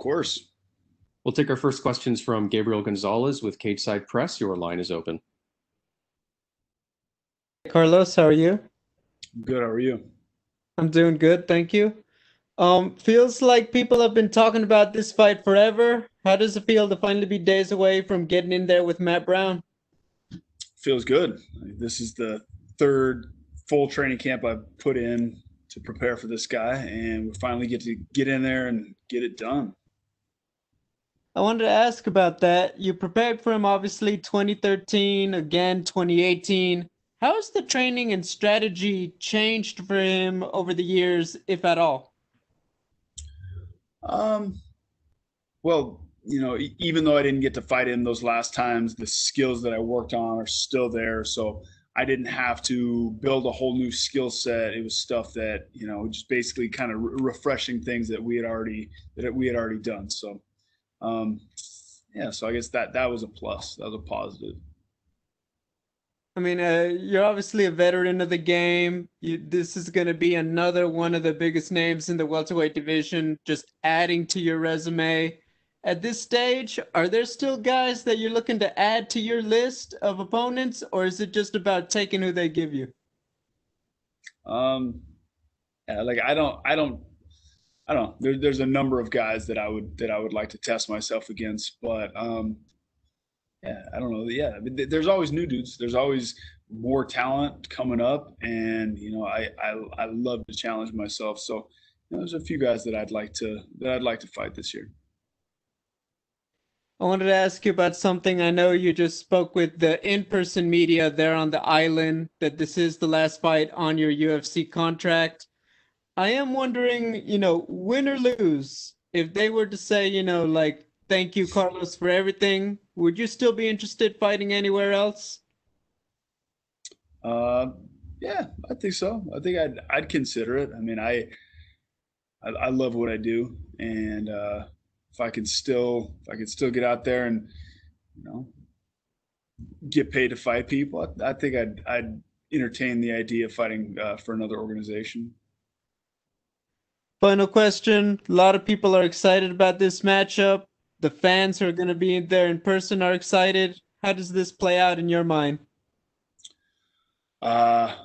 course. We'll take our first questions from Gabriel Gonzalez with Cageside Press. Your line is open. Carlos, how are you? Good. How are you? I'm doing good, thank you. Feels like people have been talking about this fight forever. How does it feel to finally be days away from getting in there with Matt Brown? Feels good. This is the third full training camp I've put in to prepare for this guy, and we finally get to get in there and get it done. I wanted to ask about that. You prepared for him obviously 2013, again 2018. How has the training and strategy changed for him over the years, if at all? Um, well, even though I didn't get to fight him those last times, the skills that I worked on are still there. So I didn't have to build a whole new skill set. It was stuff that, just basically kind of refreshing things that we had already done. So, yeah, so I guess that was a plus. That was a positive. I mean, you're obviously a veteran of the game. This is going to be another one of the biggest names in the welterweight division, just adding to your resume. At this stage, are there still guys that you're looking to add to your list of opponents, or is it just about taking who they give you? Yeah, like I don't. There's a number of guys that I would like to test myself against, but yeah, I don't know. Yeah, I mean, there's always new dudes. There's always more talent coming up, and I love to challenge myself. So there's a few guys that I'd like to fight this year. I wanted to ask you about something. I know you just spoke with the in-person media there on the island that this is the last fight on your UFC contract. I am wondering, win or lose, if they were to say, like, thank you, Carlos, for everything, would you still be interested fighting anywhere else? Uh, yeah, I think so. I think I'd consider it. I mean, I love what I do, and if I could still get out there and you know get paid to fight people, I think I'd entertain the idea of fighting for another organization. Final question. A lot of people are excited about this matchup. The fans who are going to be there in person are excited. How does this play out in your mind? Uh,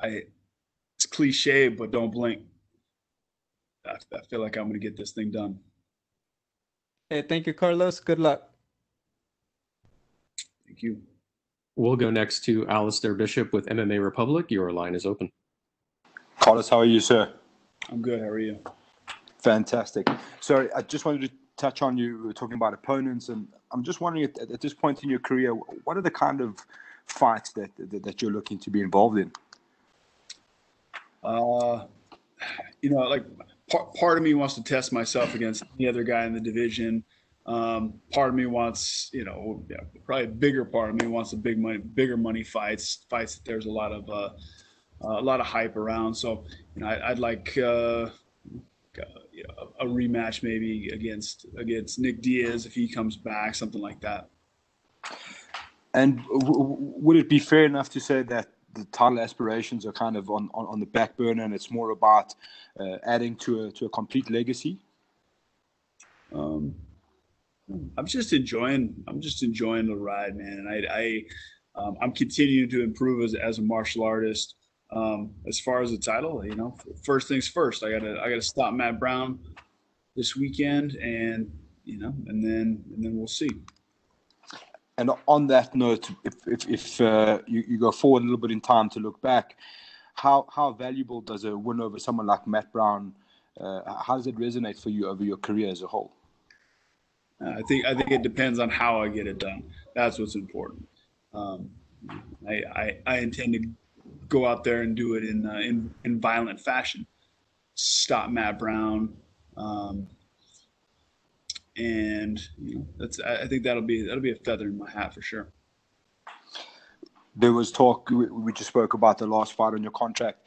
I it's cliche, but don't blink. I feel like I'm going to get this thing done. Hey, thank you, Carlos. Good luck. Thank you. We'll go next to Alistair Bishop with MMA Republic. Your line is open. Carlos, how are you, sir? I'm good. How are you? Fantastic. So I just wanted to touch on you talking about opponents, and I'm just wondering at this point in your career, what are the kind of fights that you're looking to be involved in? Like part of me wants to test myself against any other guy in the division. Part of me wants, probably a bigger part of me wants the bigger money fights that there's a lot of hype around. So, I'd like a rematch maybe against Nick Diaz if he comes back, something like that. And would it be fair enough to say that the title aspirations are kind of on the back burner, and it's more about adding to a complete legacy? I'm just enjoying the ride, man. And I'm continuing to improve as a martial artist. As far as the title, first things first. I gotta stop Matt Brown this weekend, and then we'll see. And on that note, if you go forward a little bit in time to look back, how valuable does a win over someone like Matt Brown? How does it resonate for you over your career as a whole? I think it depends on how I get it done. That's what's important. I intend to go out there and do it in violent fashion. Stop Matt Brown, and I think that'll be a feather in my hat for sure. There was talk. We just spoke about the last fight on your contract.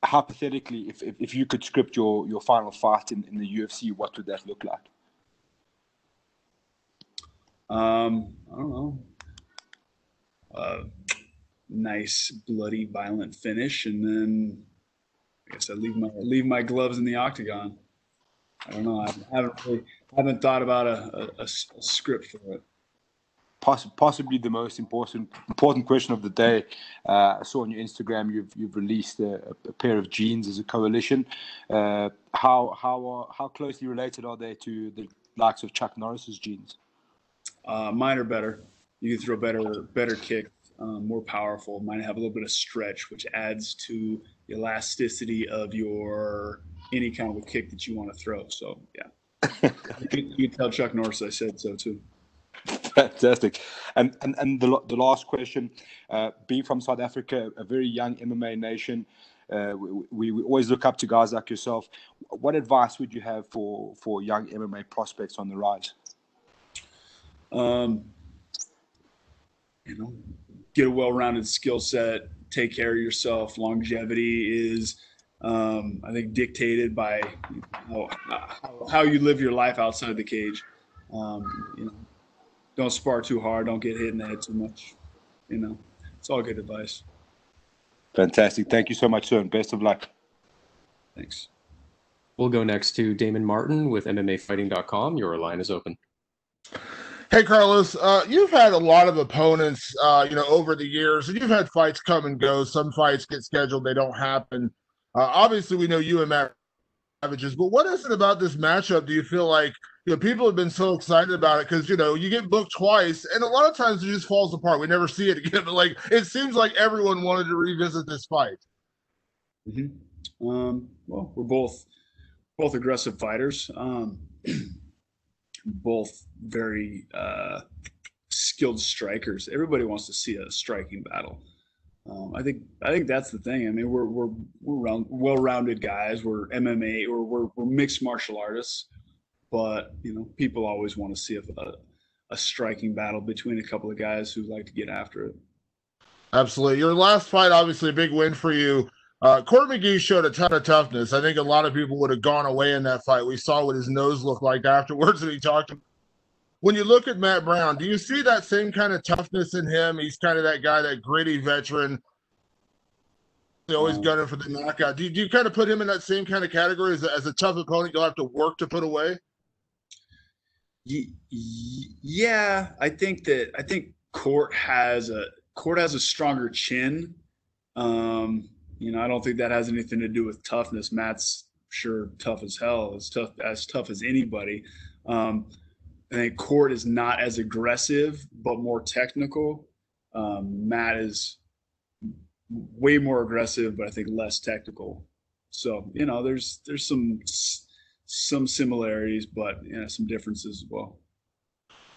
Hypothetically, if you could script your final fight in the UFC, what would that look like? I don't know. Nice, bloody, violent finish, and then I guess I leave my gloves in the octagon. I don't know. I haven't thought about a script for it. Possibly the most important question of the day. I saw on your Instagram you've released a pair of jeans as a coalition. How closely related are they to the likes of Chuck Norris's jeans? Mine are better. You can throw better kick, more powerful. Mine have a little bit of stretch, which adds to the elasticity of any kind of a kick that you want to throw. So yeah, you can tell Chuck Norris I said so too. Fantastic. And the last question, being from South Africa, a very young MMA nation, we always look up to guys like yourself. What advice would you have for young MMA prospects on the rise? Get a well-rounded skill set, take care of yourself. Longevity is, I think, dictated by how you live your life outside the cage. Don't spar too hard. Don't get hit in the head too much. It's all good advice. Fantastic. Thank you so much, sir, and best of luck. Thanks. We'll go next to Damon Martin with MMAfighting.com. Your line is open. Hey, Carlos, you've had a lot of opponents, over the years, and you've had fights come and go. Some fights get scheduled, they don't happen. Obviously, we know you and Matt Savages, but what is it about this matchup? Do you feel like, people have been so excited about it because, you get booked twice, and a lot of times it just falls apart. We never see it again, but it seems like everyone wanted to revisit this fight. Mm-hmm. Well, we're both aggressive fighters. Both very skilled strikers. Everybody wants to see a striking battle. I think that's the thing. I mean, we're well-rounded guys. We're MMA or we're mixed martial artists, but people always want to see a striking battle between a couple of guys who like to get after it. Absolutely. Your last fight, obviously a big win for you. Court McGee showed a ton of toughness. I think a lot of people would have gone away in that fight. We saw what his nose looked like afterwards, and he talked. When you look at Matt Brown, do you see that same kind of toughness in him? He's kind of that guy, that gritty veteran. He's always gunning for the knockout. Do you kind of put him in that same kind of category as a tough opponent you'll have to work to put away? Yeah, I think Court has a stronger chin. I don't think that has anything to do with toughness. Matt's sure tough as hell, as tough as anybody. I think Court is not as aggressive, but more technical. Matt is way more aggressive, but I think less technical. So, there's some similarities, but some differences as well.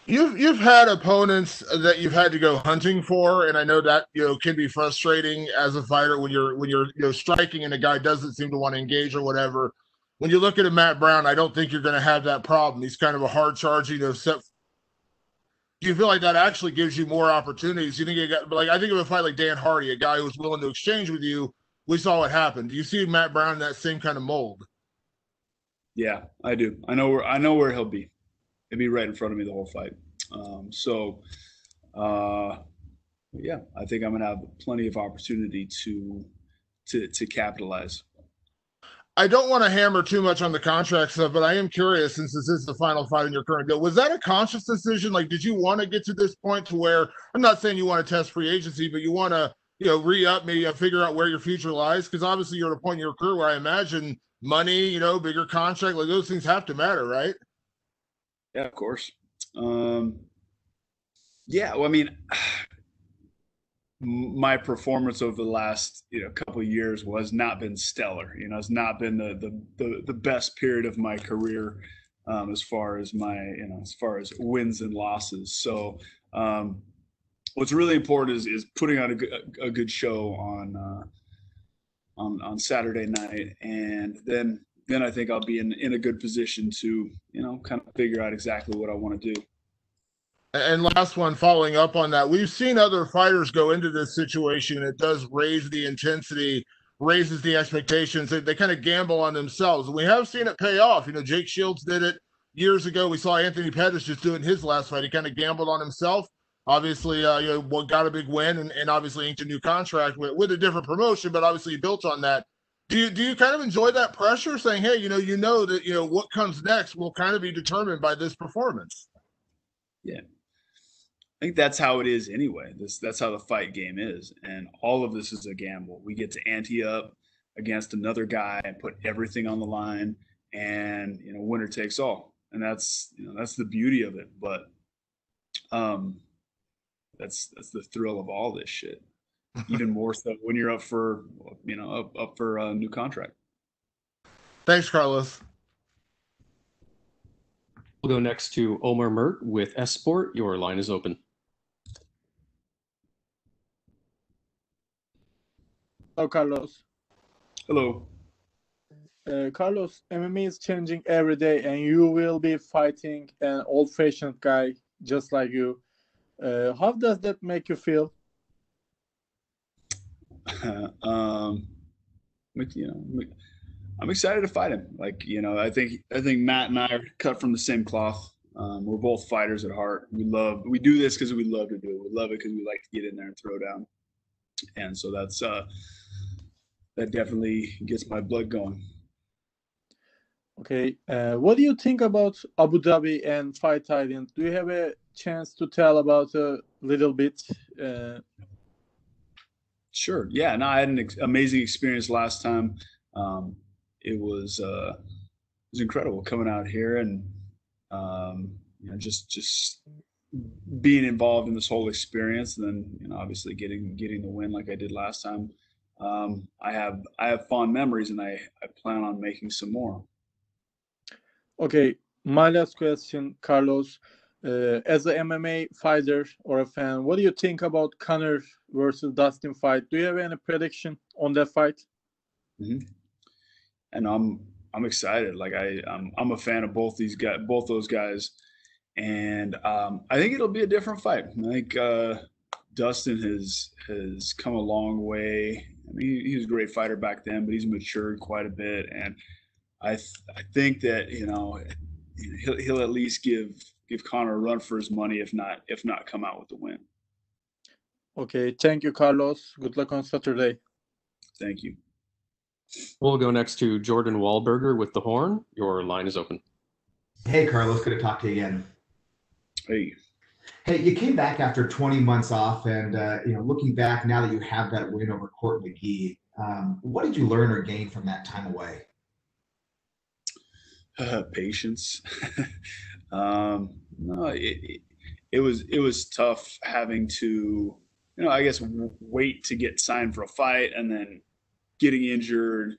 You've had opponents that you've had to go hunting for, and I know that can be frustrating as a fighter when you're striking and a guy doesn't seem to want to engage or whatever. When you look at a Matt Brown, I don't think you're going to have that problem. He's kind of a hard charging, set. Do you feel like that actually gives you more opportunities? You think I think of a fight like Dan Hardy, a guy who was willing to exchange with you. We saw what happened. Do you see Matt Brown in that same kind of mold? Yeah, I do. I know where he'll be. He'll be right in front of me the whole fight. Yeah, I think I'm going to have plenty of opportunity to capitalize. I don't want to hammer too much on the contract stuff, but I am curious, since this is the final fight in your current deal, was that a conscious decision? Did you want to get to this point to where, I'm not saying you want to test free agency, but you want to, re-up, maybe figure out where your future lies? Because obviously you're at a point in your career where I imagine money, bigger contract, those things have to matter, right? Yeah, of course. Yeah, well, I mean, my performance over the last couple of years has not been stellar. It's not been the best period of my career as far as wins and losses. So what's really important is putting on a good show on Saturday night, and then I think I'll be in a good position to kind of figure out exactly what I want to do. And last one, following up on that, we've seen other fighters go into this situation. It does raise the intensity, raises the expectations. They kind of gamble on themselves. And we have seen it pay off. Jake Shields did it years ago. We saw Anthony Pettis just doing his last fight. He kind of gambled on himself. Obviously, got a big win and obviously inked a new contract with a different promotion, but obviously he built on that. Do you kind of enjoy that pressure, saying, hey, that what comes next will kind of be determined by this performance? Yeah, I think that's how it is anyway. That's how the fight game is, and all of this is a gamble. We get to ante up against another guy and put everything on the line, and winner takes all. And that's the beauty of it. But that's the thrill of all this shit. Even more so when you're up for a new contract. Thanks, Carlos. We'll go next to Omar Mert with S Sport. Your line is open. Hello, Carlos. Hello. Carlos, MMA is changing every day, and you will be fighting an old-fashioned guy just like you. How does that make you feel? I'm excited to fight him. I think Matt and I are cut from the same cloth. We're both fighters at heart. We do this because we love to do it. We love it because we like to get in there and throw down. And so that definitely gets my blood going. Okay. What do you think about Abu Dhabi and Fight Island? Do you have a chance to tell about a little bit? Sure. Yeah. No, I had an amazing experience last time. It was incredible coming out here and just being involved in this whole experience, and then obviously getting the win like I did last time. I have fond memories, and I plan on making some more. Okay, my last question, Carlos. As a MMA fighter or a fan, what do you think about Conor versus Dustin fight? Do you have any prediction on that fight? Mm-hmm. And I'm excited. I'm a fan of both those guys, and I think it'll be a different fight. I think Dustin has come a long way. I mean, he was a great fighter back then, but he's matured quite a bit, and I think that he'll at least give Conor a run for his money, if not come out with the win. Okay, thank you, Carlos. Good luck on Saturday. Thank you. We'll go next to Jordan Wahlberger with the Horn. Your line is open. Hey, Carlos, good to talk to you again. Hey. Hey, you came back after 20 months off, and looking back now that you have that win over Court McGee, what did you learn or gain from that time away? Patience. No, it was tough having to, I guess, wait to get signed for a fight and then getting injured,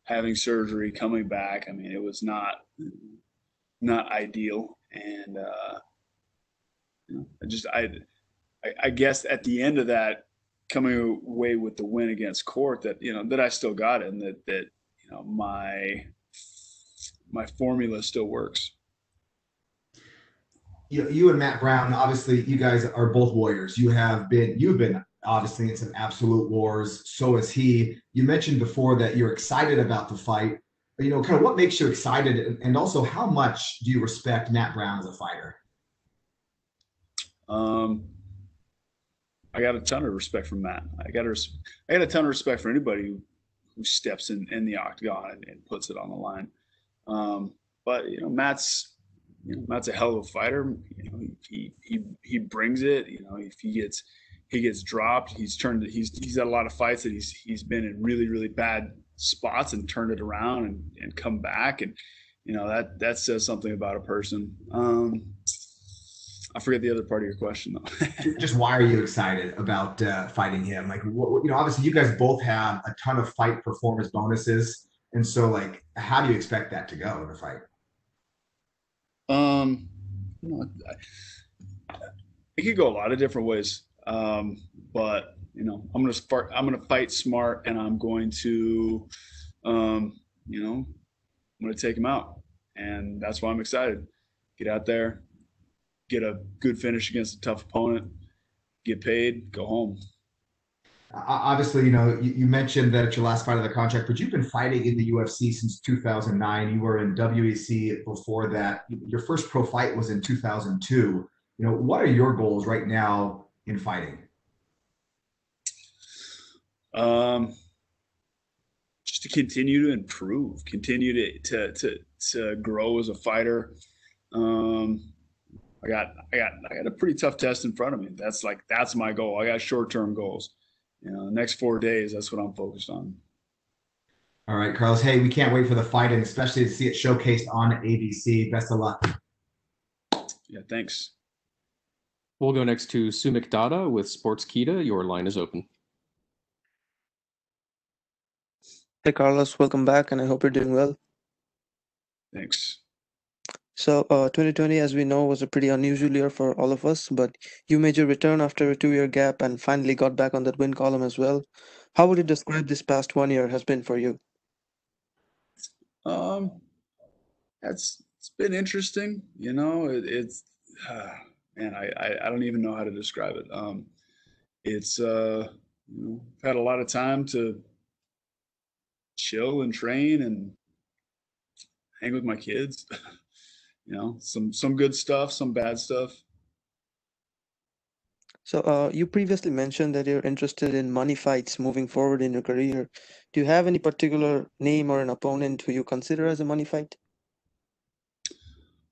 having surgery, coming back. I mean, it was not ideal. And, I guess at the end of that, coming away with the win against Court, that I still got it, and that my formula still works. You and Matt Brown, obviously, you guys are both warriors. You've been obviously in some absolute wars. So is he. You mentioned before that you're excited about the fight. But, kind of what makes you excited, and also how much do you respect Matt Brown as a fighter? I got a ton of respect for Matt. I got a ton of respect for anybody who steps in the octagon and puts it on the line. But Matt's a hell of a fighter. He brings it. If he gets dropped, he's had a lot of fights that he's been in really, really bad spots and turned it around and come back, and that says something about a person. I forget the other part of your question though. Just why are you excited about fighting him? Like, obviously you guys both have a ton of fight performance bonuses, and so how do you expect that to go in the fight? It could go a lot of different ways. But I'm gonna fight smart, and I'm going to I'm gonna take him out, and that's why I'm excited. Get out there, get a good finish against a tough opponent, get paid, go home. Obviously, you mentioned that it's your last fight of the contract, but you've been fighting in the UFC since 2009. You were in WEC before that. Your first pro fight was in 2002. What are your goals right now in just to continue to improve, continue to grow as a fighter. I got a pretty tough test in front of me. That's my goal. I got short-term goals. The next 4 days, that's what I'm focused on. All right, Carlos. Hey, we can't wait for the fight, and especially to see it showcased on ABC. Best of luck. Yeah, thanks. We'll go next to Sumik Dada with Sportskeet. Your line is open. Hey Carlos, welcome back, and I hope you're doing well. Thanks. So, 2020, as we know, was a pretty unusual year for all of us, but you made your return after a 2-year gap and finally got back on that win column as well. How would you describe this past 1 year has been for you? It's been interesting. It's man, I don't even know how to describe it. It's had a lot of time to chill and train and hang with my kids. Some good stuff, some bad stuff. So, you previously mentioned that you're interested in money fights moving forward in your career. Do you have any particular name or an opponent who you consider as a money fight?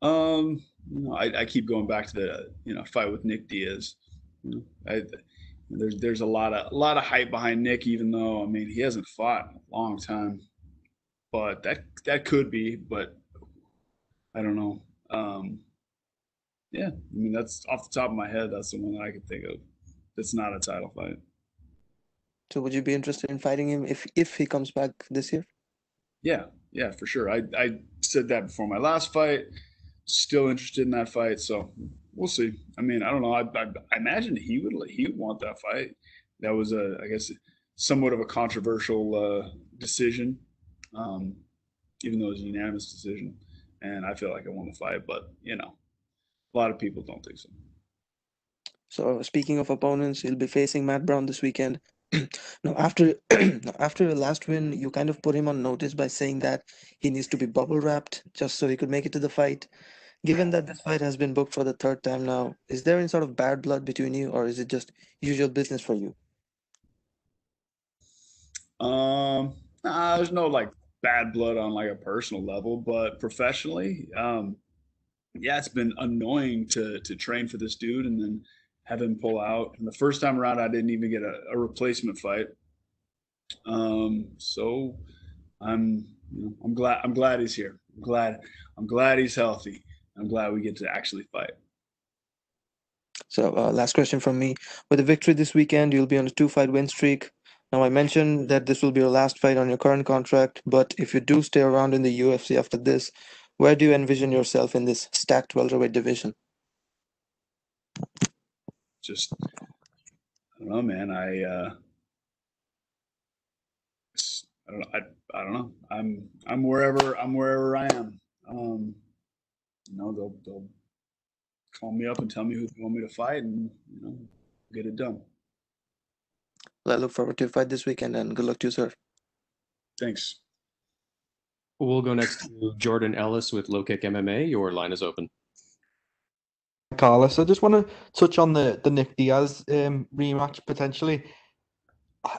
I keep going back to the fight with Nick Diaz. There's a lot of hype behind Nick, even though he hasn't fought in a long time. But that could be, but I don't know. Yeah, that's off the top of my head. That's the one that I could think of. That's not a title fight. So, would you be interested in fighting him if he comes back this year? Yeah, for sure. I said that before my last fight. Still interested in that fight, so we'll see. I don't know. I imagine he would want that fight. That was I guess somewhat of a controversial decision, even though it was a unanimous decision, and I feel like I won the fight. But a lot of people don't think so. So, speaking of opponents, you'll be facing Matt Brown this weekend. Now, after your last win, you kind of put him on notice by saying that he needs to be bubble wrapped just so he could make it to the fight. Given that this fight has been booked for the 3rd time now, is there any sort of bad blood between you, or is it just usual business for you? There's no bad blood on a personal level, but professionally, yeah, it's been annoying to train for this dude and then have him pull out. And the first time around, I didn't even get a replacement fight. So I'm glad he's here. I'm glad he's healthy. I'm glad we get to actually fight. So, last question from me. With a victory this weekend, you'll be on a 2-fight win streak. Now, I mentioned that this will be your last fight on your current contract, but if you do stay around in the UFC after this, where do you envision yourself in this stacked welterweight division? Just, I don't know, man. I don't know. I'm wherever I am. They'll call me up and tell me who they want me to fight, and get it done. Well, I look forward to your fight this weekend, and good luck to you, sir. Thanks. We'll go next to Jordan Ellis with Low Kick MMA. Your line is open. Carlos, I just want to touch on the Nick Diaz rematch potentially.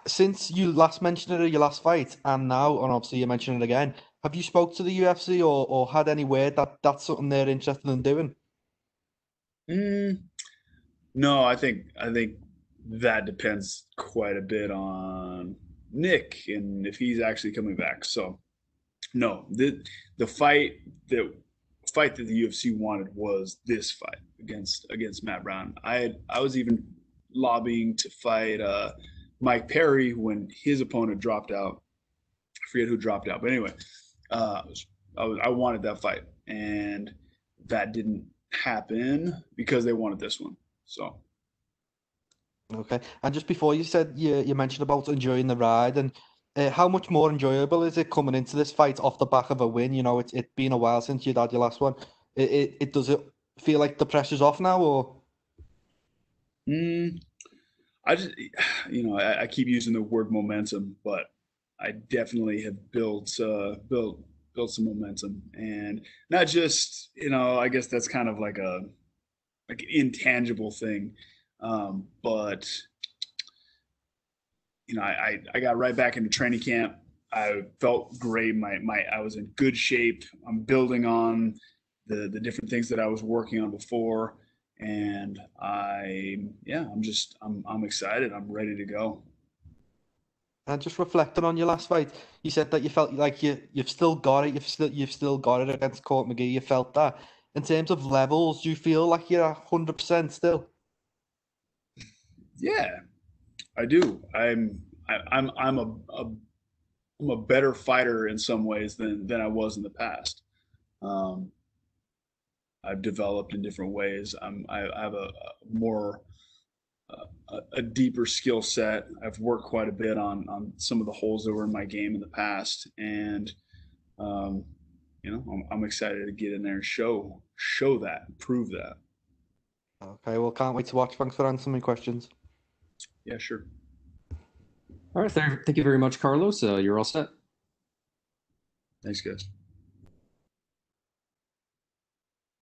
Since you last mentioned it at your last fight, and now, and obviously you mentioned it again, have you spoke to the UFC or had any word that that's something they're interested in doing? No, I think that depends quite a bit on Nick and if he's actually coming back. So, no, the fight that the UFC wanted was this fight against Matt Brown. I was even lobbying to fight Mike Perry when his opponent dropped out. I forget who dropped out, but anyway, I wanted that fight, and that didn't happen because they wanted this one. So. Okay, and just before you said you mentioned about enjoying the ride, and how much more enjoyable is it coming into this fight off the back of a win? It's been a while since you'd had your last one. It does it feel like the pressure's off now, or? I just, I keep using the word momentum, but I definitely have built some momentum, and not just, I guess that's kind of like an intangible thing, but I got right back into training camp. I felt great. I was in good shape. I'm building on the different things that I was working on before, and I'm excited. I'm ready to go. And just reflecting on your last fight, you said that you felt like you've still got it. You've still got it against Court McGee. You felt that. In terms of levels, do you feel like you're 100% still? Yeah, I do. I'm a better fighter in some ways than I was in the past. I've developed in different ways. I have a more a deeper skill set. I've worked quite a bit on some of the holes that were in my game in the past, and I'm excited to get in there and show that, prove that. Okay, well, can't wait to watch. Thanks for answering my questions. Yeah, sure. All right, thank you very much, Carlos. You're all set. Thanks, guys.